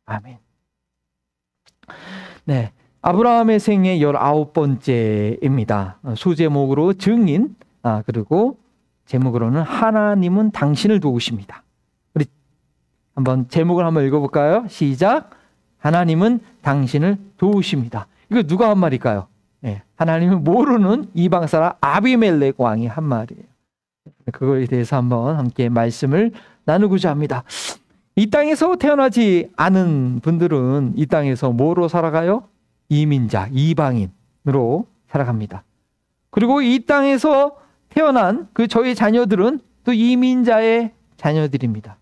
아멘. 네, 아브라함의 생애 19번째입니다. 소제목으로 증인, 그리고 제목으로는 하나님은 당신을 도우십니다. 우리 한번 제목을 한번 읽어볼까요? 시작. 하나님은 당신을 도우십니다. 이거 누가 한 말일까요? 네, 하나님은 모르는 이방 사람 아비멜렉 왕이 한 말이에요. 그거에 대해서 한번 함께 말씀을 나누고자 합니다. 이 땅에서 태어나지 않은 분들은 이 땅에서 뭐로 살아가요? 이민자, 이방인으로 살아갑니다. 그리고 이 땅에서 태어난 저희 자녀들은 또 이민자의 자녀들입니다.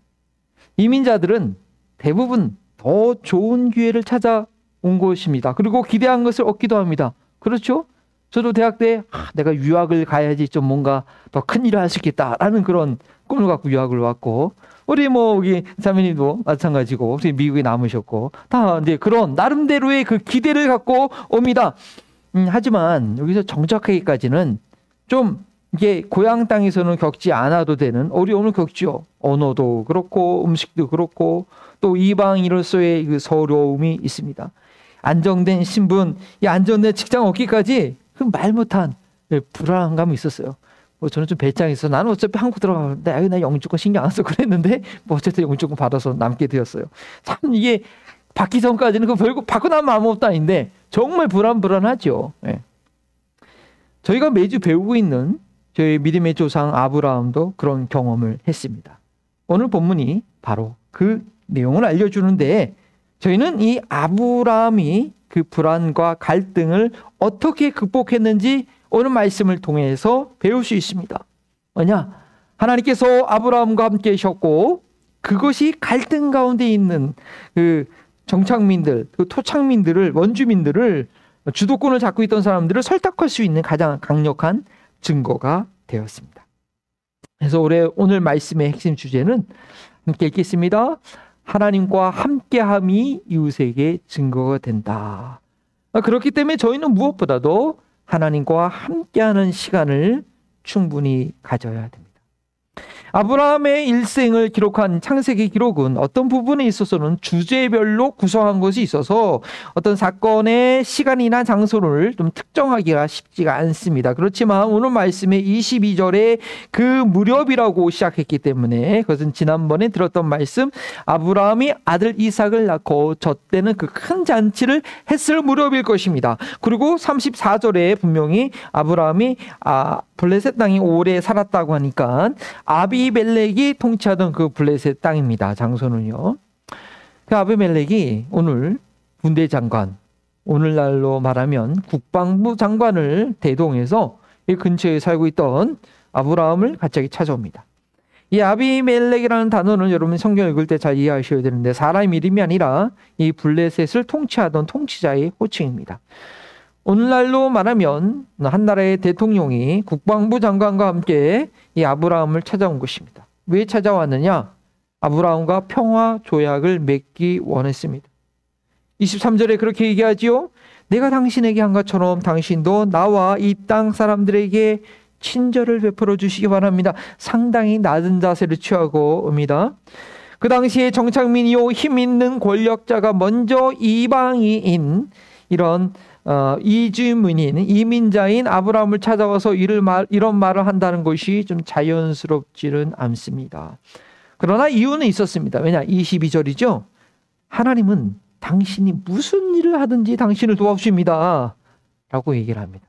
이민자들은 대부분 더 좋은 기회를 찾아온 것입니다. 그리고 기대한 것을 얻기도 합니다. 그렇죠? 저도 대학 때 내가 유학을 가야지 좀 뭔가 더 큰 일을 할 수 있겠다라는 그런 꿈을 갖고 유학을 왔고, 우리 여기 자매님도 마찬가지고, 미국에 남으셨고, 다 이제 그런 나름대로의 그 기대를 갖고 옵니다. 하지만 여기서 정착하기까지는 좀 이게 고향 땅에서는 겪지 않아도 되는 어려움을 겪죠. 언어도 그렇고 음식도 그렇고 또 이방인으로서의 그 서러움이 있습니다. 안정된 신분, 이 안정된 직장 얻기까지 그 말 못한 불안감이 있었어요. 저는 좀 배짱이 있어서 나는 어차피 한국 들어가는데 나 영주권 신경 안 써 그랬는데 어쨌든 영주권 받아서 남게 되었어요. 참 이게 받기 전까지는 그 별거 받고 나면 아무것도 아닌데 정말 불안하죠. 네. 저희가 매주 배우고 있는 저희 믿음의 조상 아브라함도 그런 경험을 했습니다. 오늘 본문이 바로 그 내용을 알려주는데, 저희는 이 아브라함이 그 불안과 갈등을 어떻게 극복했는지 오늘 말씀을 통해서 배울 수 있습니다. 뭐냐? 하나님께서 아브라함과 함께 하셨고, 그것이 갈등 가운데 있는 그 정착민들, 그 토착민들을, 원주민들을, 주도권을 잡고 있던 사람들을 설득할 수 있는 가장 강력한 증거가 되었습니다. 그래서 오늘 말씀의 핵심 주제는 함께 읽겠습니다. 하나님과 함께함이 이웃에게 증거가 된다. 그렇기 때문에 저희는 무엇보다도 하나님과 함께하는 시간을 충분히 가져야 됩니다. 아브라함의 일생을 기록한 창세기 기록은 어떤 부분에 있어서는 주제별로 구성한 것이 있어서 어떤 사건의 시간이나 장소를 좀 특정하기가 쉽지가 않습니다. 그렇지만 오늘 말씀의 22절에 그 무렵이라고 시작했기 때문에 그것은 지난번에 들었던 말씀, 아브라함이 아들 이삭을 낳고 젖대는 그 큰 잔치를 했을 무렵일 것입니다. 그리고 34절에 분명히 아브라함이 블레셋 땅이 오래 살았다고 하니까 아비멜렉이 통치하던 그 블레셋 땅입니다. 장소는요. 그 아비멜렉이 오늘 군대 장관, 오늘날로 말하면 국방부 장관을 대동해서 이 근처에 살고 있던 아브라함을 갑자기 찾아옵니다. 이 아비멜렉이라는 단어는 여러분 성경 읽을 때 잘 이해하셔야 되는데, 사람 이름이 아니라 이 블레셋을 통치하던 통치자의 호칭입니다. 오늘날로 말하면 한 나라의 대통령이 국방부 장관과 함께 이 아브라함을 찾아온 것입니다. 왜 찾아왔느냐? 아브라함과 평화 조약을 맺기 원했습니다. 23절에 그렇게 얘기하지요. 내가 당신에게 한 것처럼 당신도 나와 이 땅 사람들에게 친절을 베풀어 주시기 바랍니다. 상당히 낮은 자세를 취하고 옵니다. 그 당시에 정착민이요 힘 있는 권력자가 먼저 이방인, 이런 이주민인, 이민자인 아브라함을 찾아와서 이런 말을 한다는 것이 좀 자연스럽지는 않습니다. 그러나 이유는 있었습니다. 왜냐? 22절이죠. 하나님은 당신이 무슨 일을 하든지 당신을 도와주십니다 라고 얘기를 합니다.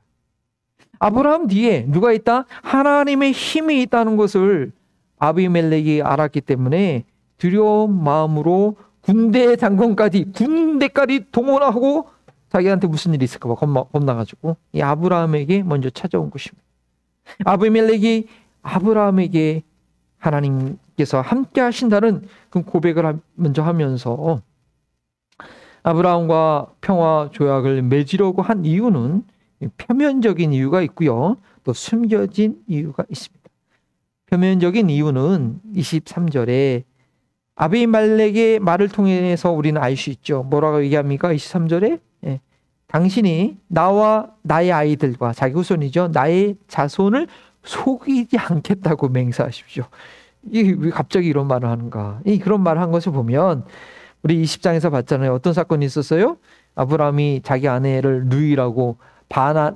아브라함 뒤에 누가 있다? 하나님의 힘이 있다는 것을 아비멜렉이 알았기 때문에 두려운 마음으로 군대까지 동원하고 자기한테 무슨 일이 있을까 봐 겁나가지고 이 아브라함에게 먼저 찾아온 것입니다. 아비멜렉이 아브라함에게 하나님께서 함께 하신다는 그 고백을 먼저 하면서 아브라함과 평화 조약을 맺으려고 한 이유는 표면적인 이유가 있고요. 또 숨겨진 이유가 있습니다. 표면적인 이유는 23절에 아비멜렉의 말을 통해서 우리는 알 수 있죠. 뭐라고 얘기합니까? 23절에 당신이 나와 나의 아이들과, 자기 후손이죠, 나의 자손을 속이지 않겠다고 맹세하십시오. 왜 갑자기 이런 말을 하는가? 그런 말을 한 것을 보면 우리 20장에서 봤잖아요. 어떤 사건이 있었어요? 아브라함이 자기 아내를 누이라고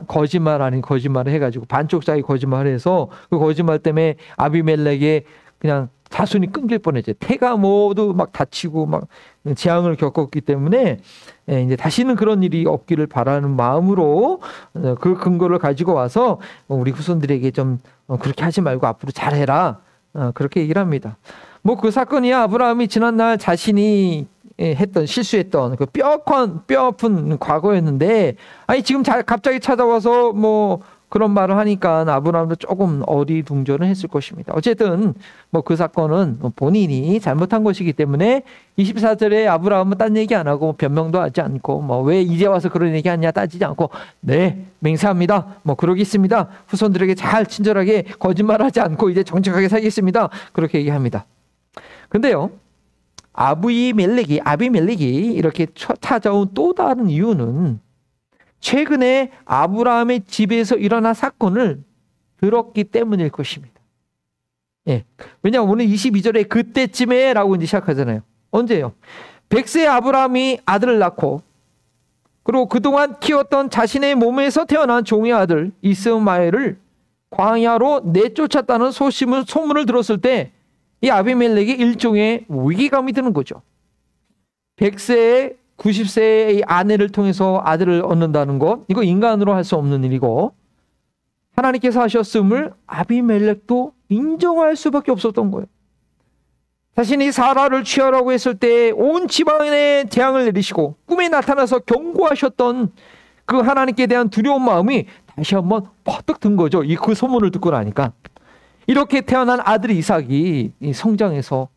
거짓말 아닌 거짓말을 해가지고 반쪽짜리 거짓말을 해서 그 거짓말 때문에 아비멜렉의 그냥 자손이 끊길 뻔했죠. 태가 모두 막 다치고 막 재앙을 겪었기 때문에 이제 다시는 그런 일이 없기를 바라는 마음으로 그 근거를 가지고 와서 우리 후손들에게 좀 그렇게 하지 말고 앞으로 잘해라. 그렇게 얘기를 합니다. 뭐 그 사건이야 아브라함이 지난날 자신이 실수했던 그 뼈아픈 과거였는데, 아니 지금 갑자기 찾아와서 뭐 그런 말을 하니까 아브라함도 조금 어리둥절은 했을 것입니다. 어쨌든 뭐 그 사건은 본인이 잘못한 것이기 때문에 24절에 아브라함은 딴 얘기 안 하고 변명도 하지 않고 뭐 왜 이제 와서 그런 얘기 하냐 따지지 않고 네 맹세합니다. 뭐 그러겠습니다. 후손들에게 잘 친절하게 거짓말하지 않고 이제 정직하게 살겠습니다. 그렇게 얘기합니다. 근데요, 아비멜렉이 이렇게 찾아온 또 다른 이유는 최근에 아브라함의 집에서 일어난 사건을 들었기 때문일 것입니다. 예. 왜냐하면 오늘 22절에 그때쯤에 라고 이제 시작하잖아요. 언제요? 100세 아브라함이 아들을 낳고 그리고 그동안 키웠던 자신의 몸에서 태어난 종의 아들 이스마엘을 광야로 내쫓았다는 소문을 들었을 때 이 아비멜렉이 일종의 위기감이 드는 거죠. 100세에 90세의 아내를 통해서 아들을 얻는다는 것, 이거 인간으로 할 수 없는 일이고 하나님께서 하셨음을 아비멜렉도 인정할 수밖에 없었던 거예요. 자신이 사라를 취하라고 했을 때 온 지방에 재앙을 내리시고 꿈에 나타나서 경고하셨던 그 하나님께 대한 두려운 마음이 다시 한번 퍼뜩 든 거죠. 그 소문을 듣고 나니까. 이렇게 태어난 아들 이삭이 성장해서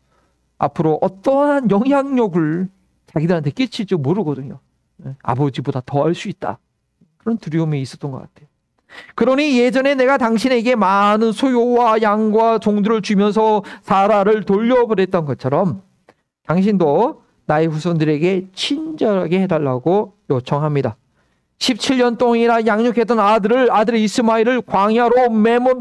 앞으로 어떠한 영향력을 자기들한테 끼칠 줄 모르거든요. 아버지보다 더 할 수 있다. 그런 두려움이 있었던 것 같아요. 그러니 예전에 내가 당신에게 많은 소요와 양과 종들을 주면서 사라를 돌려보냈던 것처럼 당신도 나의 후손들에게 친절하게 해달라고 요청합니다. 17년 동안이나 양육했던 아들 이스마엘을 광야로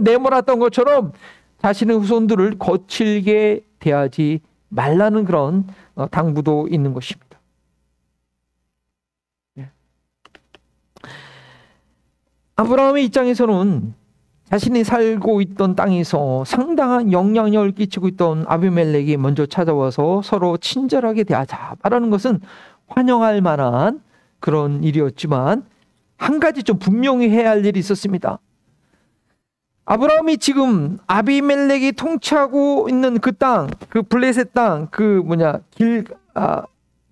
내몰았던 것처럼 자신의 후손들을 거칠게 대하지 말라는 그런 당부도 있는 것입니다. 아브라함의 입장에서는 자신이 살고 있던 땅에서 상당한 영향력을 끼치고 있던 아비멜렉이 먼저 찾아와서 서로 친절하게 대하자 말하는 것은 환영할 만한 그런 일이었지만 한 가지 좀 분명히 해야 할 일이 있었습니다. 아브라함이 지금 아비멜렉이 통치하고 있는 그 땅, 그 블레셋 땅,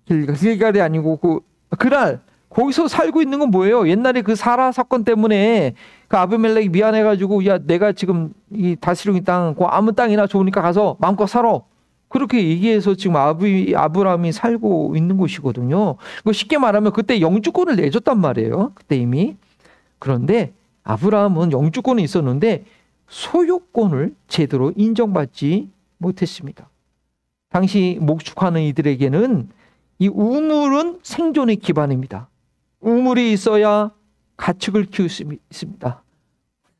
길갈이 아니고 그랄, 거기서 살고 있는 건 뭐예요? 옛날에 그 사라 사건 때문에 그 아비멜렉이 미안해가지고 야 내가 지금 이 다스리고 있는 땅, 그 아무 땅이나 좋으니까 가서 마음껏 살아. 그렇게 얘기해서 지금 아브라함이 살고 있는 곳이거든요. 쉽게 말하면 그때 영주권을 내줬단 말이에요. 그때 이미. 그런데 아브라함은 영주권이 있었는데 소유권을 제대로 인정받지 못했습니다. 당시 목축하는 이들에게는 이 우물은 생존의 기반입니다. 우물이 있어야 가축을 키울 수 있습니다.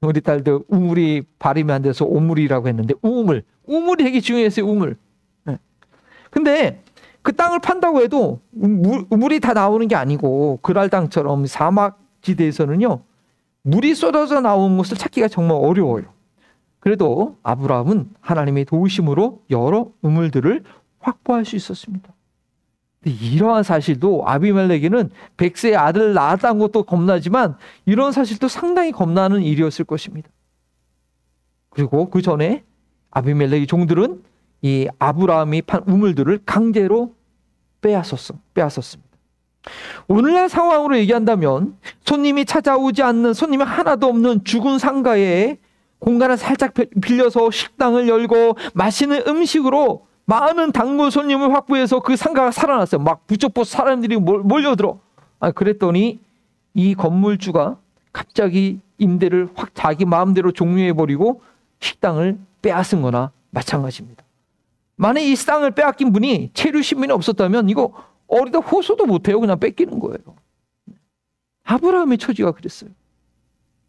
우리 딸도 우물이 발음이 안 돼서 오물이라고 했는데 우물이 되게 중요했어요. 우물. 근데 그 땅을 판다고 해도 물이 다 나오는 게 아니고 그랄 땅처럼 사막 지대에서는요 물이 쏟아져 나오는 곳을 찾기가 정말 어려워요. 그래도 아브라함은 하나님의 도우심으로 여러 우물들을 확보할 수 있었습니다. 이러한 사실도 아비멜렉에게는 100세의 아들을 낳았다는 것도 겁나지만 이런 사실도 상당히 겁나는 일이었을 것입니다. 그리고 그 전에 아비멜렉의 종들은 이 아브라함이 판 우물들을 강제로 빼앗았습니다. 오늘날 상황으로 얘기한다면 손님이 찾아오지 않는, 손님이 하나도 없는 죽은 상가에 공간을 살짝 빌려서 식당을 열고 맛있는 음식으로 많은 단골 손님을 확보해서 그 상가가 살아났어요. 막 부쩍부쩍 사람들이 몰려들어. 그랬더니 이 건물주가 갑자기 임대를 확 자기 마음대로 종료해버리고 식당을 빼앗은 거나 마찬가지입니다. 만약 이 땅을 빼앗긴 분이 체류 신분이 없었다면 이거 어디다 호소도 못해요. 그냥 뺏기는 거예요. 아브라함의 처지가 그랬어요.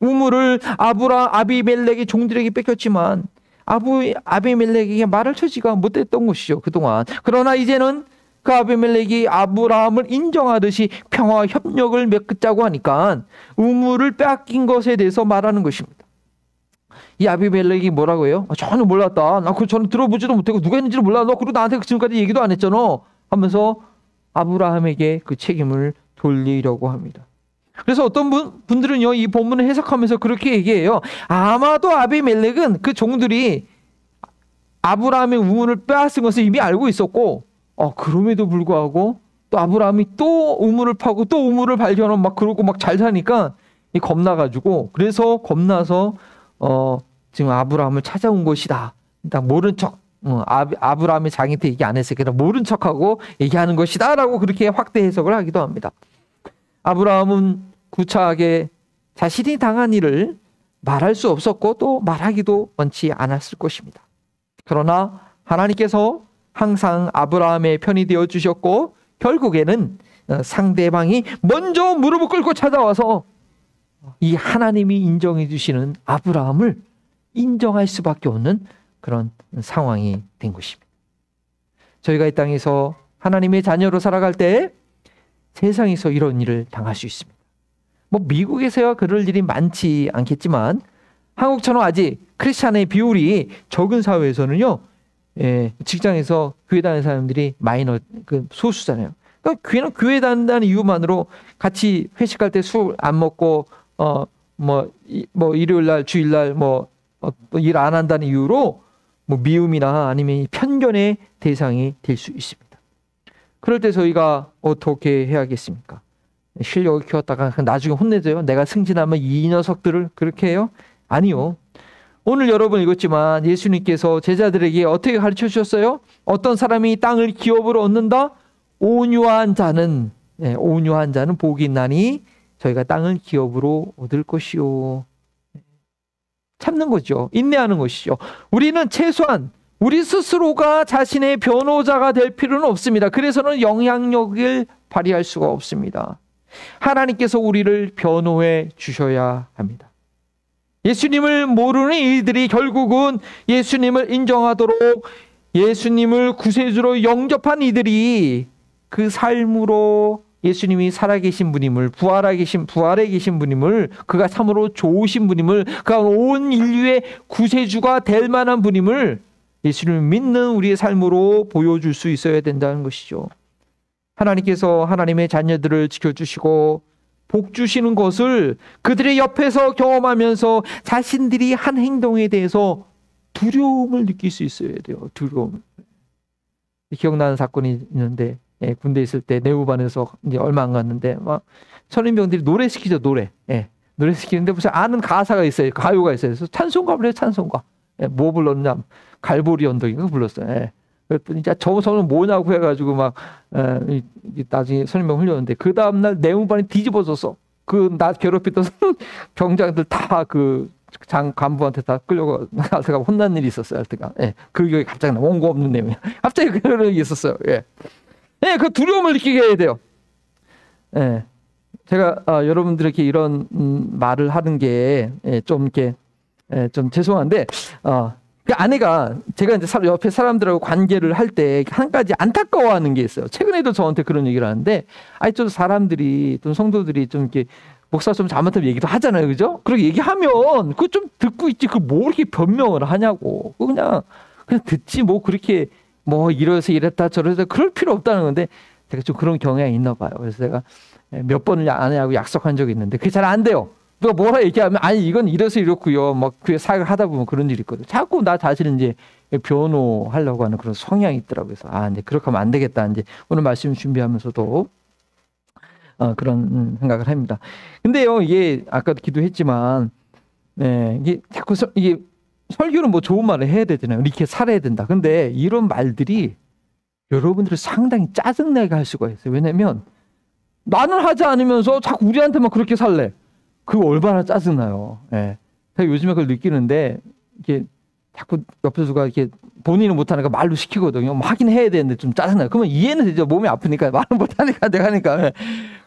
우물을 아비멜렉의 종들에게 뺏겼지만 아비멜렉에게 말할 처지가 못했던 것이죠. 그동안. 그러나 이제는 그 아비멜렉이 아브라함을 인정하듯이 평화와 협력을 맺자고 하니까 우물을 빼앗긴 것에 대해서 말하는 것입니다. 이 아비멜렉이 뭐라고 해요? 전혀 몰랐다. 나 그거 전혀 들어보지도 못하고 누가 했는지를 몰라. 너 그리고 나한테 지금까지 얘기도 안 했잖아. 하면서 아브라함에게 그 책임을 돌리려고 합니다. 그래서 어떤 분들은요, 이 본문을 해석하면서 그렇게 얘기해요. 아마도 아비멜렉은 그 종들이 아브라함의 우물을 빼앗은 것을 이미 알고 있었고, 그럼에도 불구하고 또 아브라함이 또 우물을 파고 또 우물을 발견하면 막 그러고 막 잘 사니까 겁나가지고, 그래서 겁나서 지금 아브라함을 찾아온 것이다. 딱 모른 척, 아브라함의 자기한테 얘기 안 했으니까 모른 척하고 얘기하는 것이다라고 그렇게 확대 해석을 하기도 합니다. 아브라함은 구차하게 자신이 당한 일을 말할 수 없었고 또 말하기도 원치 않았을 것입니다. 그러나 하나님께서 항상 아브라함의 편이 되어 주셨고 결국에는 상대방이 먼저 무릎을 꿇고 찾아와서 이 하나님이 인정해 주시는 아브라함을 인정할 수밖에 없는 그런 상황이 된 것입니다. 저희가 이 땅에서 하나님의 자녀로 살아갈 때 세상에서 이런 일을 당할 수 있습니다. 미국에서야 그럴 일이 많지 않겠지만 한국처럼 아직 크리스찬의 비율이 적은 사회에서는요, 직장에서 교회 다니는 사람들이 소수잖아요. 그러니까 교회 다닌다는 이유만으로 같이 회식할 때 술 안 먹고 일요일 날 주일 날 일 안 한다는 이유로 미움이나 아니면 편견의 대상이 될 수 있습니다. 그럴 때 저희가 어떻게 해야겠습니까? 실력을 키웠다가 나중에 혼내줘요. 내가 승진하면 이 녀석들을 그렇게 해요? 아니요. 오늘 여러분 읽었지만 예수님께서 제자들에게 어떻게 가르쳐 주셨어요? 어떤 사람이 땅을 기업으로 얻는다? 온유한 자는 복이 있나니 저희가 땅을 기업으로 얻을 것이요. 참는 거죠. 인내하는 것이죠. 우리는 최소한 우리 스스로가 자신의 변호자가 될 필요는 없습니다. 그래서는 영향력을 발휘할 수가 없습니다. 하나님께서 우리를 변호해 주셔야 합니다. 예수님을 모르는 이들이 결국은 예수님을 인정하도록 예수님을 구세주로 영접한 이들이 그 삶으로 예수님이 살아계신 분임을, 부활에 계신 분임을, 그가 참으로 좋으신 분임을, 그가 온 인류의 구세주가 될 만한 분임을 예수님을 믿는 우리의 삶으로 보여줄 수 있어야 된다는 것이죠. 하나님께서 하나님의 자녀들을 지켜주시고 복 주시는 것을 그들의 옆에서 경험하면서 자신들이 한 행동에 대해서 두려움을 느낄 수 있어야 돼요. 두려움. 기억나는 사건이 있는데, 군대 있을 때 내후반에서 이제 얼마 안 갔는데 막 선임병들이 노래 시키죠. 노래 시키는데 무슨 아는 가사가 있어요. 가요가 있어요. 그래서 찬송가를 해요. 찬송가. 뭐 불렀냐? 갈보리 언덕인가 불렀어요. 그랬더니 저는 뭐냐고 해가지고 막 나중에 선임병 흘렸는데 그 다음날 내후반이 뒤집어져서 나 괴롭혔던 병장들 다 간부한테 다 끌려가 혼난 일이 있었어요. 그 기억이 갑자기 원고 없는 내용이야. 갑자기 그런 일이 있었어요. 그 두려움을 느끼게 해야 돼요. 제가 여러분들에게 이런 말을 하는 게 좀 이렇게 좀 죄송한데 그 아내가 제가 이제 옆에 사람들하고 관계를 할 때 한 가지 안타까워하는 게 있어요. 최근에도 저한테 그런 얘기를 하는데, 좀 사람들이 또 성도들이 좀 이렇게 목사 좀 잘못하면 얘기도 하잖아요, 그죠? 그렇게 얘기하면 그거 좀 듣고 있지, 그 뭐 이렇게 변명을 하냐고. 그냥 듣지 뭐 그렇게 이래서 이랬다 저래서 그럴 필요 없다는 건데 제가 좀 그런 경향이 있나 봐요. 그래서 제가 몇 번을 아내하고 약속한 적이 있는데 그게 잘 안 돼요. 누가 뭐라 얘기하면 이건 이래서 이렇고요. 막 그게 사역을 하다 보면 그런 일이 있거든요. 자꾸 나 자신을 이제 변호하려고 하는 그런 성향이 있더라고요. 그래서 이제 그렇게 하면 안 되겠다. 이제 오늘 말씀 준비하면서도 그런 생각을 합니다. 근데요, 이게 아까도 기도했지만 이게 자꾸 이게 설교는 좋은 말을 해야 되잖아요. 이렇게 살아야 된다. 근데 이런 말들이 여러분들을 상당히 짜증나게 할 수가 있어요. 왜냐면 나는 하지 않으면서 자꾸 우리한테만 그렇게 살래. 그거 얼마나 짜증나요. 제가 요즘에 그걸 느끼는데 이게 자꾸 옆에서 누가 이렇게 본인은 못하니까 말로 시키거든요. 하긴 해야 되는데 좀 짜증나요. 그러면 이해는 되죠. 몸이 아프니까 말은 못하니까 내가 하니까.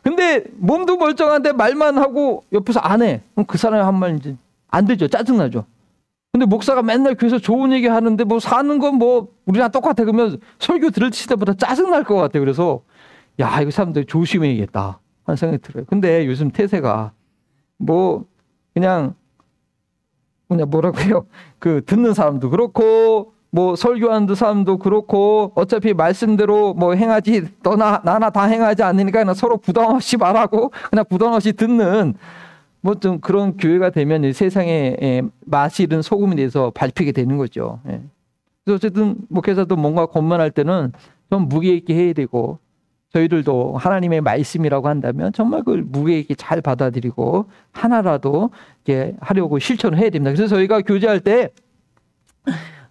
근데 몸도 멀쩡한데 말만 하고 옆에서 안 해. 그럼 그 사람이 한 말 이제 안 되죠. 짜증나죠. 근데 목사가 맨날 교회에서 좋은 얘기 하는데 뭐 사는 건 뭐 우리랑 똑같아. 그러면 설교 들을 때보다 짜증날 것 같아요. 그래서 야, 이거 사람들 조심해야겠다 하는 생각이 들어요. 근데 요즘 태세가 뭐 그냥 뭐라고 해요? 그 듣는 사람도 그렇고 뭐 설교하는 사람도 그렇고 어차피 말씀대로 뭐 행하지 너나 나나 다 행하지 않으니까 그냥 서로 부담 없이 말하고 그냥 부담 없이 듣는 뭐 좀 그런 교회가 되면 이 세상에 맛이 있는 소금이 돼서 밟히게 되는 거죠. 예. 그래서 어쨌든 목회자도 뭔가 권면할 때는 좀 무게 있게 해야 되고 저희들도 하나님의 말씀이라고 한다면 정말 그걸 무게 있게 잘 받아들이고 하나라도 이렇게 하려고 실천을 해야 됩니다. 그래서 저희가 교제할 때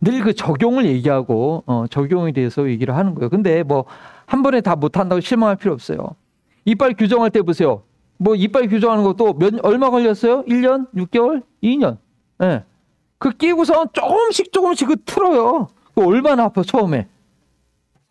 늘 그 적용을 얘기하고 적용에 대해서 얘기를 하는 거예요. 근데 뭐 한 번에 다 못한다고 실망할 필요 없어요. 이빨 교정할 때 보세요. 뭐 이빨 교정하는 것도 얼마 걸렸어요? 1년? 6개월? 2년? 예. 그 끼고서 조금씩 그 틀어요. 얼마나 아파 처음에.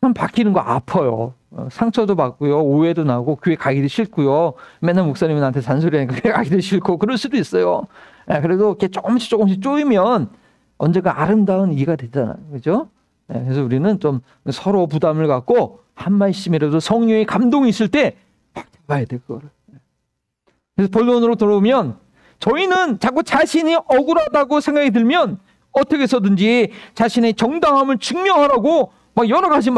참 바뀌는 거 아파요. 상처도 받고요. 오해도 나고 교회 가기도 싫고요. 맨날 목사님이 나한테 잔소리하니까 교회 가기도 싫고 그럴 수도 있어요. 예, 그래도 이렇게 조금씩 쪼이면 언젠가 아름다운 이가 되잖아요. 그죠? 예, 그래서 우리는 좀 서로 부담을 갖고 한 말씀이라도 성령의 감동이 있을 때 확 잡아야 돼, 그거를. 그래서 본론으로 들어오면 저희는 자꾸 자신이 억울하다고 생각이 들면 어떻게 해서든지 자신의 정당함을 증명하라고 막 여러 가지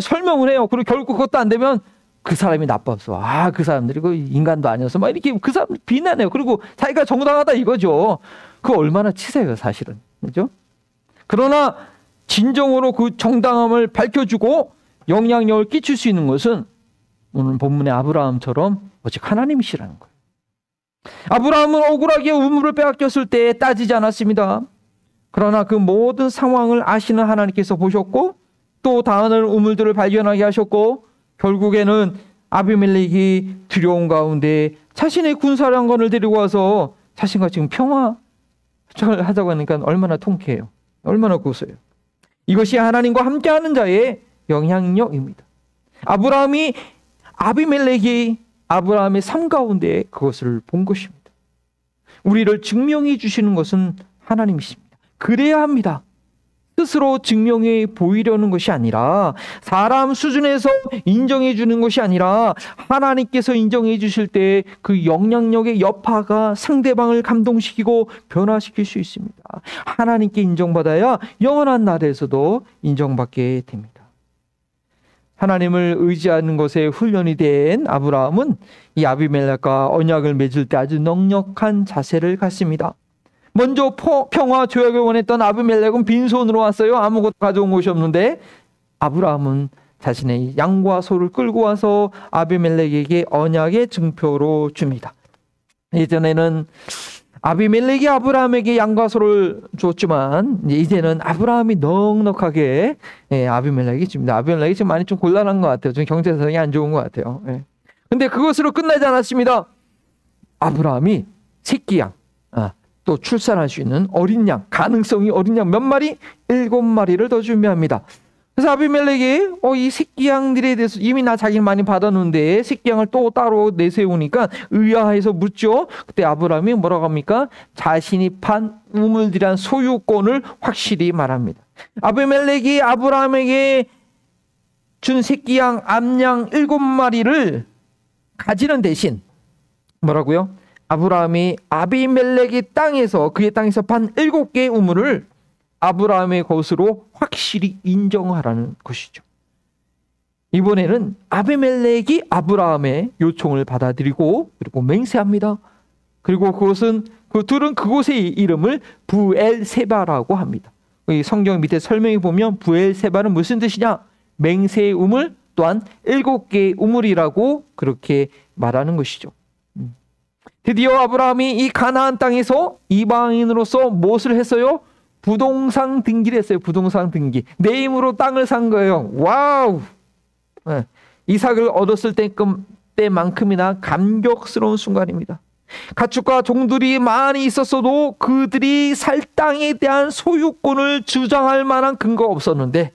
설명을 해요. 그리고 결국 그것도 안 되면 그 사람이 나빴어. 그 사람들이 그 인간도 아니어서 막 이렇게 그 사람 비난해요. 그리고 자기가 정당하다 이거죠. 그거 얼마나 치세요, 사실은. 그죠? 그러나 진정으로 그 정당함을 밝혀주고 영향력을 끼칠 수 있는 것은 오늘 본문의 아브라함처럼 오직 하나님이시라는 거예요. 아브라함은 억울하게 우물을 빼앗겼을 때 따지지 않았습니다. 그러나 그 모든 상황을 아시는 하나님께서 보셨고 또 다른 우물들을 발견하게 하셨고 결국에는 아비멜렉이 두려운 가운데 자신의 군사령관을 데리고 와서 자신과 지금 평화를 하자고 하니까 얼마나 통쾌해요. 얼마나 고소해요. 이것이 하나님과 함께하는 자의 영향력입니다. 아비멜렉이 아브라함의 삶 가운데 그것을 본 것입니다. 우리를 증명해 주시는 것은 하나님이십니다. 그래야 합니다. 스스로 증명해 보이려는 것이 아니라 사람 수준에서 인정해 주는 것이 아니라 하나님께서 인정해 주실 때 그 영향력의 여파가 상대방을 감동시키고 변화시킬 수 있습니다. 하나님께 인정받아야 영원한 나라에서도 인정받게 됩니다. 하나님을 의지하는 것에 훈련이 된 아브라함은 이 아비멜렉과 언약을 맺을 때 아주 넉넉한 자세를 갖습니다. 먼저 평화 조약을 원했던 아비멜렉은 빈손으로 왔어요. 아무것도 가져온 것이 없는데 아브라함은 자신의 양과 소를 끌고 와서 아비멜렉에게 언약의 증표로 줍니다. 예전에는 아비멜렉이 아브라함에게 양과 소를 줬지만 이제는 아브라함이 넉넉하게 아비멜렉이 줍니다. 아비멜렉이 지금 많이 좀 곤란한 것 같아요. 좀 경제상이 안 좋은 것 같아요. 근데 그것으로 끝나지 않았습니다. 아브라함이 새끼양, 또 출산할 수 있는 어린 양, 가능성이 어린 양 몇 마리? 7마리를 더 준비합니다. 그래서 아비멜렉이 이 새끼양들에 대해서 이미 자기는 많이 받았는데 새끼양을 또 따로 내세우니까 의아해서 묻죠. 그때 아브라함이 뭐라고 합니까? 자신이 판 우물들이란 소유권을 확실히 말합니다. 아비멜렉이 아브라함에게 준 새끼양, 암양 7마리를 가지는 대신 뭐라고요? 아브라함이 아비멜렉의 땅에서 그의 땅에서 판 7개의 우물을 아브라함의 것으로 확실히 인정하라는 것이죠. 이번에는 아비멜렉이 아브라함의 요청을 받아들이고 그리고 맹세합니다. 그리고 그것은 그 둘은 그곳의 이름을 브엘세바라고 합니다. 이 성경 밑에 설명해 보면 브엘세바는 무슨 뜻이냐? 맹세의 우물 또한 7개의 우물이라고 그렇게 말하는 것이죠. 드디어 아브라함이 이 가나안 땅에서 이방인으로서 무엇을 했어요? 부동산 등기를 했어요. 부동산 등기. 내 힘으로 땅을 산 거예요. 와우! 이삭을 얻었을 때만큼이나 감격스러운 순간입니다. 가축과 종들이 많이 있었어도 그들이 살 땅에 대한 소유권을 주장할 만한 근거가 없었는데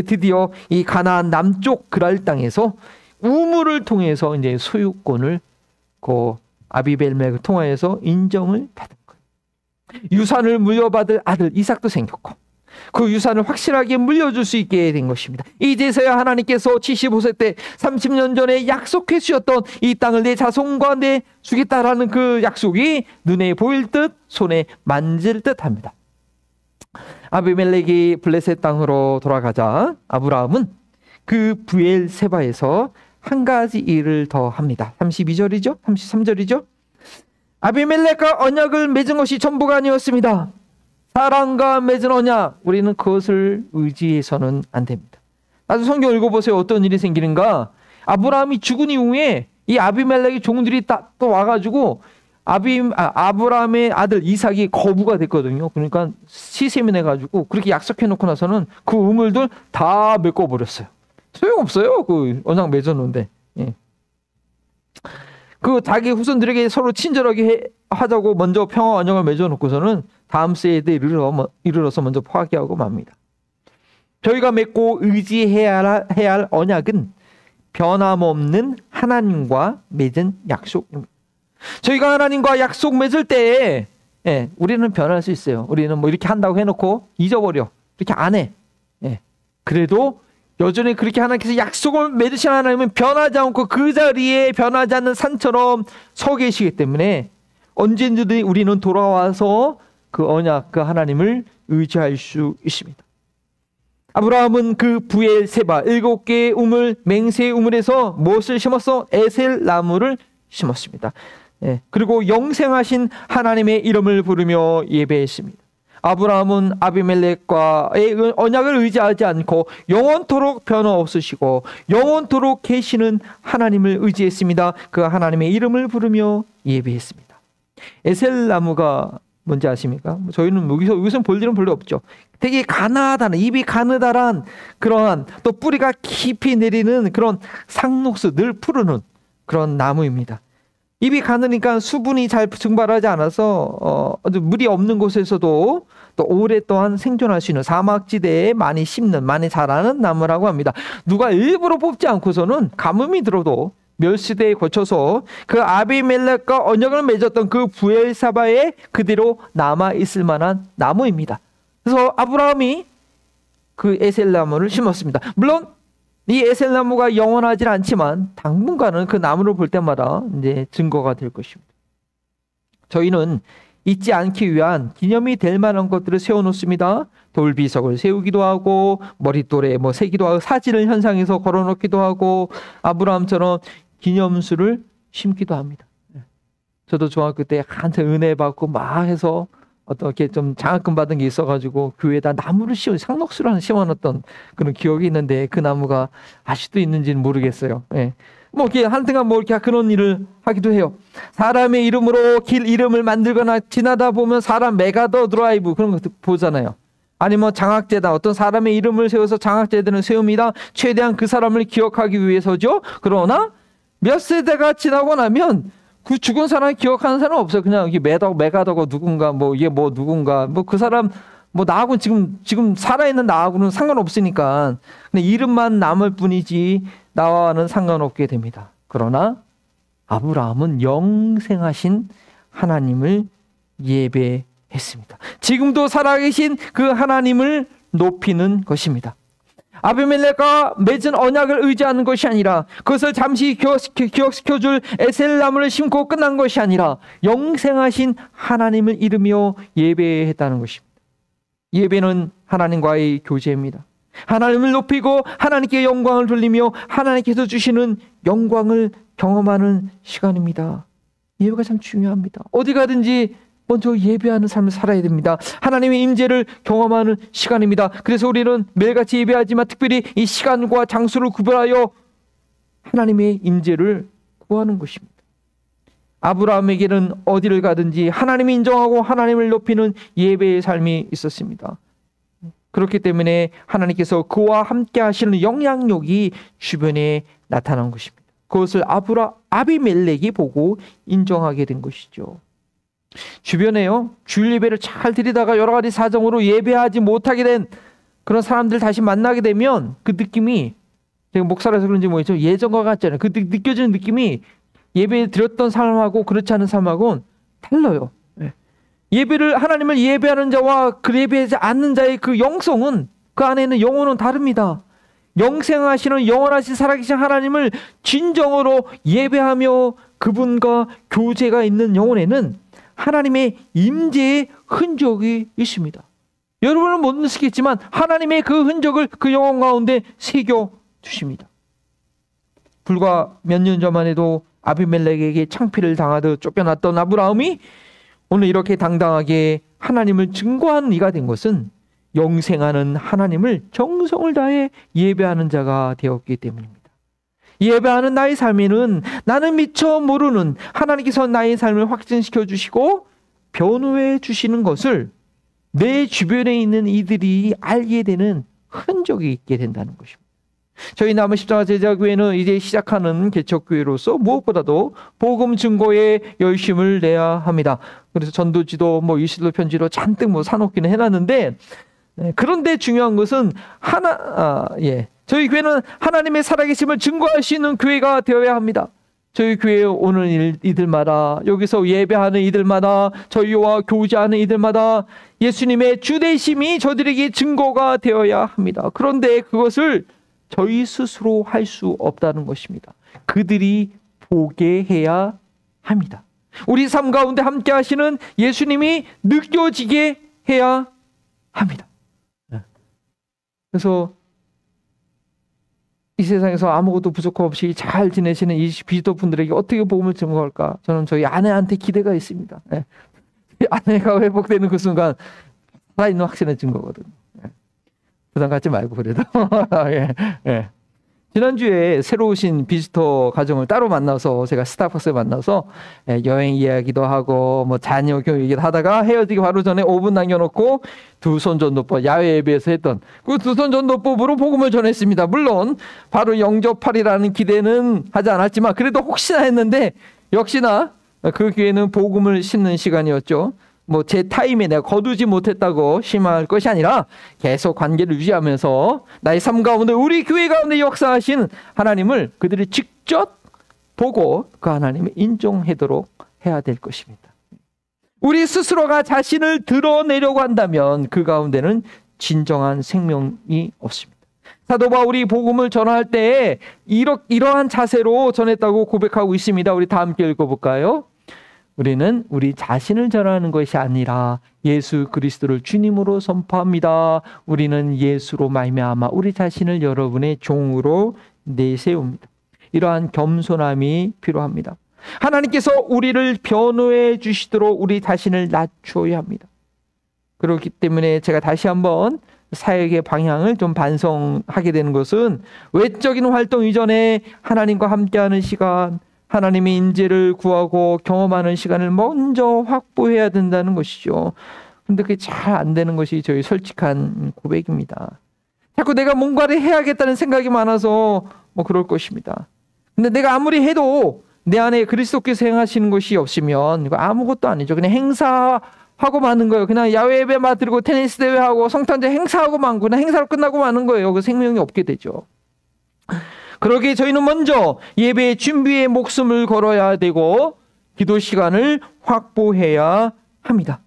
드디어 이 가나안 남쪽 그랄 땅에서 우물을 통해서 이제 소유권을 아비멜렉을 통하여서 인정을 받은 거예요. 유산을 물려받을 아들 이삭도 생겼고 그 유산을 확실하게 물려줄 수 있게 된 것입니다. 이제서야 하나님께서 75세 때 30년 전에 약속해 주셨던 이 땅을 내 자손과 내 주겠다라는 그 약속이 눈에 보일 듯 손에 만질 듯 합니다. 아비멜렉이 블레셋 땅으로 돌아가자 아브라함은 그 브엘세바에서 한 가지 일을 더 합니다. 32절이죠? 33절이죠? 아비멜렉과 언약을 맺은 것이 전부가 아니었습니다. 사람과 맺은 언약, 우리는 그것을 의지해서는 안 됩니다. 나도 성경 읽어보세요. 어떤 일이 생기는가? 아브라함이 죽은 이후에 이 아비멜렉의 종들이 또 와가지고 아브라함의 아들 이삭이 거부가 됐거든요. 그러니까 시샘이 내가지고 그렇게 약속해놓고 나서는 그 우물들 다 메꿔버렸어요. 소용없어요. 그 언약 맺어놓은데. 예. 그 자기 후손들에게 서로 친절하게 하자고 먼저 평화 언약을 맺어놓고서는 다음 세대에 이르러서 먼저 파괴하고 맙니다. 저희가 맺고 의지해야 할 언약은 변함없는 하나님과 맺은 약속입니다. 저희가 하나님과 약속 맺을 때에 우리는 변할 수 있어요. 우리는 뭐 이렇게 한다고 해놓고 잊어버려. 이렇게 안 해. 그래도 여전히 그렇게 하나님께서 약속을 맺으신 하나님은 변하지 않고 그 자리에 변하지 않는 산처럼 서 계시기 때문에 언제든지 우리는 돌아와서 그 언약, 그 하나님을 의지할 수 있습니다. 아브라함은 그 브엘세바 7개의 우물, 맹세의 우물에서 무엇을 심었어? 에셀 나무를 심었습니다. 그리고 영생하신 하나님의 이름을 부르며 예배했습니다. 아브라함은 아비멜렉과의 언약을 의지하지 않고 영원토록 변화없으시고 영원토록 계시는 하나님을 의지했습니다. 그 하나님의 이름을 부르며 예배했습니다. 에셀 나무가 뭔지 아십니까? 저희는 여기서 볼 일은 별로 없죠. 되게 가느다란, 입이 가느다란 그러한 또 뿌리가 깊이 내리는 그런 상록수, 늘 푸르는 그런 나무입니다. 입이 가느니까 수분이 잘 증발하지 않아서 물이 없는 곳에서도 또 오랫동안 생존할 수 있는 사막지대에 많이 심는, 많이 자라는 나무라고 합니다. 누가 일부러 뽑지 않고서는 가뭄이 들어도 몇 시대에 거쳐서 그 아비멜렉과 언약을 맺었던 그 브엘사바에 그대로 남아 있을 만한 나무입니다. 그래서 아브라함이 그 에셀나무를 심었습니다. 물론 이 에셀나무가 영원하지 않지만 당분간은 그 나무를 볼 때마다 이제 증거가 될 것입니다. 저희는 잊지 않기 위한 기념이 될 만한 것들을 세워놓습니다. 돌비석을 세우기도 하고 머릿돌에 세기도 하고 사진을 현상에서 걸어놓기도 하고 아브라함처럼 기념수를 심기도 합니다. 저도 중학교 때 한참 은혜 받고 막 해서 어떻게 좀 장학금 받은 게 있어가지고 교회에다 나무를 상록수를 하나 심어놨던 그런 기억이 있는데 그 나무가 아직도 있는지는 모르겠어요. 이렇게 한동안 이렇게 그런 일을 하기도 해요. 사람의 이름으로 길 이름을 만들거나 지나다 보면 사람 메가더 드라이브 그런 거 보잖아요. 아니면 장학재단, 어떤 사람의 이름을 세워서 장학재단을 세웁니다. 최대한 그 사람을 기억하기 위해서죠. 그러나 몇 세대가 지나고 나면 그 죽은 사람 기억하는 사람은 없어요. 그냥 이게 메가더가 누군가, 이게 누군가, 그 사람, 나하고 지금 살아있는 나하고는 상관없으니까. 근데 이름만 남을 뿐이지 나와는 상관없게 됩니다. 그러나 아브라함은 영생하신 하나님을 예배했습니다. 지금도 살아계신 그 하나님을 높이는 것입니다. 아비멜렉과 맺은 언약을 의지하는 것이 아니라 그것을 잠시 기억시켜줄 에셀나무를 심고 끝난 것이 아니라 영생하신 하나님을 이루며 예배했다는 것입니다. 예배는 하나님과의 교제입니다. 하나님을 높이고 하나님께 영광을 돌리며 하나님께서 주시는 영광을 경험하는 시간입니다. 예배가 참 중요합니다. 어디 가든지 먼저 예배하는 삶을 살아야 됩니다. 하나님의 임재를 경험하는 시간입니다. 그래서 우리는 매일같이 예배하지만 특별히 이 시간과 장소를 구별하여 하나님의 임재를 구하는 것입니다. 아브라함에게는 어디를 가든지 하나님을 인정하고 하나님을 높이는 예배의 삶이 있었습니다. 그렇기 때문에 하나님께서 그와 함께 하시는 영향력이 주변에 나타난 것입니다. 그것을 아비멜렉이 보고 인정하게 된 것이죠. 주변에요, 주일 예배를 잘 드리다가 여러 가지 사정으로 예배하지 못하게 된 그런 사람들 다시 만나게 되면 그 느낌이, 제가 목사라서 그런지 모르겠죠, 예전과 같지 않아요. 그 느껴지는 느낌이 예배 드렸던 사람하고 그렇지 않은 사람하고는 달라요. 하나님을 예배하는 자와 그 예배하지 않는 자의 그 영성은, 그 안에 있는 영혼은 다릅니다. 영생하시는 영원하신 살아계신 하나님을 진정으로 예배하며 그분과 교제가 있는 영혼에는 하나님의 임재의 흔적이 있습니다. 여러분은 못 느끼겠지만 하나님의 그 흔적을 그 영혼 가운데 새겨 주십니다. 불과 몇 년 전만 해도 아비멜렉에게 창피를 당하듯 쫓겨났던 아브라함이 오늘 이렇게 당당하게 하나님을 증거하는 이가 된 것은 영생하는 하나님을 정성을 다해 예배하는 자가 되었기 때문입니다. 예배하는 나의 삶에는 나는 미처 모르는 하나님께서 나의 삶을 확증시켜 주시고 변호해 주시는 것을 내 주변에 있는 이들이 알게 되는 흔적이 있게 된다는 것입니다. 저희 남은 십자가 제자교회는 이제 시작하는 개척교회로서 무엇보다도 복음 증거에 열심을 내야 합니다. 그래서 전도지도 이시도 편지로 잔뜩 사놓기는 해놨는데, 그런데 중요한 것은 저희 교회는 하나님의 살아계심을 증거할 수 있는 교회가 되어야 합니다. 저희 교회에 오는 이들마다, 여기서 예배하는 이들마다, 저희와 교제하는 이들마다 예수님의 주되심이 저들에게 증거가 되어야 합니다. 그런데 그것을 저희 스스로 할 수 없다는 것입니다. 그들이 보게 해야 합니다. 우리 삶 가운데 함께 하시는 예수님이 느껴지게 해야 합니다. 그래서 이 세상에서 아무것도 부족함 없이 잘 지내시는 이 비지터 분들에게 어떻게 복음을 증거할까? 저는 저희 아내한테 기대가 있습니다. 아내가 회복되는 그 순간 살아있는 확신의 증거거든요. 부담 갖지 말고 그래도. 예. 지난주에 새로 오신 비지터 가정을 따로 만나서, 제가 스타벅스에 만나서 여행 이야기도 하고 자녀 교육 얘기도 하다가 헤어지기 바로 전에 5분 남겨놓고 두 손 전도법, 야외 예배에서 했던 그 두 손 전도법으로 복음을 전했습니다. 물론 바로 영접하리라는 기대는 하지 않았지만 그래도 혹시나 했는데, 역시나 그 기회는 복음을 심는 시간이었죠. 제 타임에 내가 거두지 못했다고 심할 것이 아니라 계속 관계를 유지하면서 나의 삶 가운데, 우리 교회 가운데 역사하신 하나님을 그들이 직접 보고 그 하나님을 인정하도록 해야 될 것입니다. 우리 스스로가 자신을 드러내려고 한다면 그 가운데는 진정한 생명이 없습니다. 사도 바울이 복음을 전할 때 이러한 자세로 전했다고 고백하고 있습니다. 우리 다 함께 읽어볼까요? 우리는 우리 자신을 전하는 것이 아니라 예수 그리스도를 주님으로 선포합니다. 우리는 예수로 말미암아 우리 자신을 여러분의 종으로 내세웁니다. 이러한 겸손함이 필요합니다. 하나님께서 우리를 변호해 주시도록 우리 자신을 낮춰야 합니다. 그렇기 때문에 제가 다시 한번 사역의 방향을 좀 반성하게 되는 것은, 외적인 활동 이전에 하나님과 함께하는 시간, 하나님의 인재를 구하고 경험하는 시간을 먼저 확보해야 된다는 것이죠. 근데 그게 잘 안 되는 것이 저희 솔직한 고백입니다. 자꾸 내가 뭔가를 해야겠다는 생각이 많아서 그럴 것입니다. 근데 내가 아무리 해도 내 안에 그리스도께서 행하시는 것이 없으면 이거 아무것도 아니죠. 그냥 행사하고 마는 거예요. 그냥 야외 예배 드리고 테니스 대회하고 성탄제 행사하고 마는 거예요. 그냥 행사로 끝나고 마는 거예요. 그 생명이 없게 되죠. 그러기에 저희는 먼저 예배의 준비에 목숨을 걸어야 되고 기도 시간을 확보해야 합니다.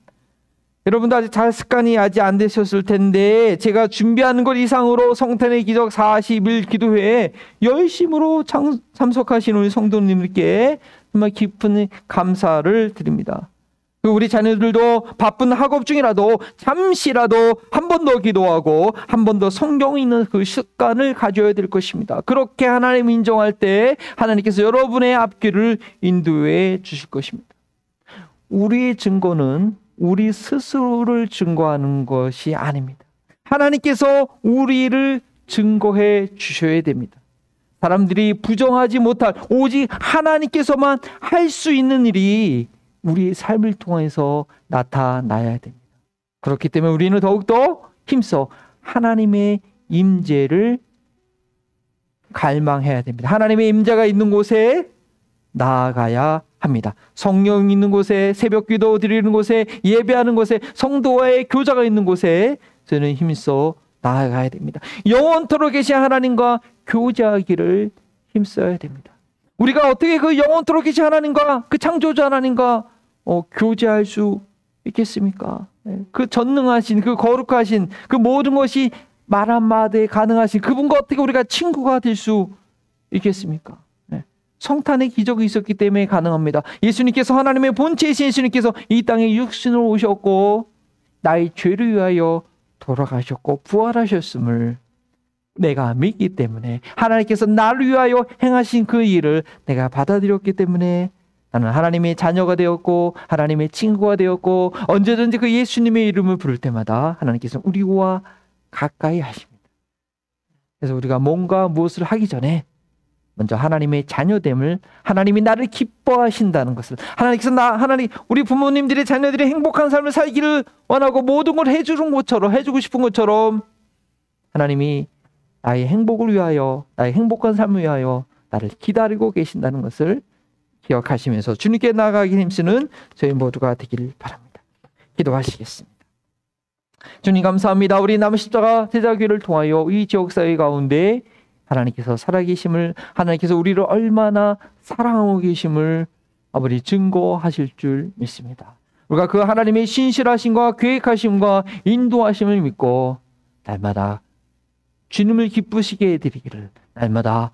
여러분도 아직 잘 습관이 아직 안 되셨을 텐데, 제가 준비하는 것 이상으로 성탄의 기적 40일 기도회에 열심으로 참석하신 우리 성도님들께 정말 깊은 감사를 드립니다. 우리 자녀들도 바쁜 학업 중이라도 잠시라도 한 번 더 기도하고 한 번 더 성경 읽는 그 습관을 가져야 될 것입니다. 그렇게 하나님 인정할 때 하나님께서 여러분의 앞길을 인도해 주실 것입니다. 우리의 증거는 우리 스스로를 증거하는 것이 아닙니다. 하나님께서 우리를 증거해 주셔야 됩니다. 사람들이 부정하지 못할, 오직 하나님께서만 할 수 있는 일이 우리의 삶을 통해서 나타나야 됩니다. 그렇기 때문에 우리는 더욱더 힘써 하나님의 임재를 갈망해야 됩니다. 하나님의 임재가 있는 곳에 나아가야 합니다. 성령 있는 곳에, 새벽 기도 드리는 곳에, 예배하는 곳에, 성도와의 교제가 있는 곳에 저는 힘써 나아가야 됩니다. 영원토록 계신 하나님과 교제하기를 힘써야 됩니다. 우리가 어떻게 그 영원토록 계신 하나님과, 그 창조자 하나님과 교제할 수 있겠습니까? 그 전능하신, 그 거룩하신, 그 모든 것이 말 한마디에 가능하신 그분과 어떻게 우리가 친구가 될 수 있겠습니까? 성탄의 기적이 있었기 때문에 가능합니다. 예수님께서, 하나님의 본체이신 예수님께서 이 땅에 육신으로 오셨고 나의 죄를 위하여 돌아가셨고 부활하셨음을 내가 믿기 때문에, 하나님께서 나를 위하여 행하신 그 일을 내가 받아들였기 때문에 나는 하나님의 자녀가 되었고 하나님의 친구가 되었고, 언제든지 그 예수님의 이름을 부를 때마다 하나님께서 우리와 가까이 하십니다. 그래서 우리가 뭔가 무엇을 하기 전에 먼저 하나님의 자녀됨을, 하나님이 나를 기뻐하신다는 것을, 하나님께서 우리 부모님들의 자녀들이 행복한 삶을 살기를 원하고 모든 걸 해주고 싶은 것처럼 하나님이 나의 행복을 위하여, 나의 행복한 삶을 위하여 나를 기다리고 계신다는 것을 기억하시면서 주님께 나아가기 힘쓰는 저희 모두가 되길 바랍니다. 기도하시겠습니다. 주님 감사합니다. 우리 남십자가 제자교회를 통하여 이 지역사회 가운데 하나님께서 살아계심을, 하나님께서 우리를 얼마나 사랑하고 계심을 아버지 증거하실 줄 믿습니다. 우리가 그 하나님의 신실하심과 계획하심과 인도하심을 믿고 날마다 주님을 기쁘시게 해드리기를, 날마다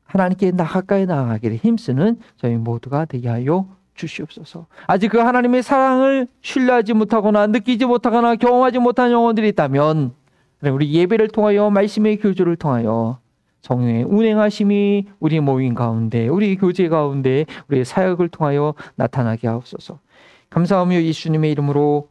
하나님께 가까이 나아가기를 힘쓰는 저희 모두가 되게 하여 주시옵소서. 아직 그 하나님의 사랑을 신뢰하지 못하거나 느끼지 못하거나 경험하지 못한 영혼들이 있다면 우리 예배를 통하여, 말씀의 교조를 통하여 성령의 운행하심이 우리 모임 가운데, 우리 교제 가운데, 우리의 사역을 통하여 나타나게 하옵소서. 감사하며 예수님의 이름으로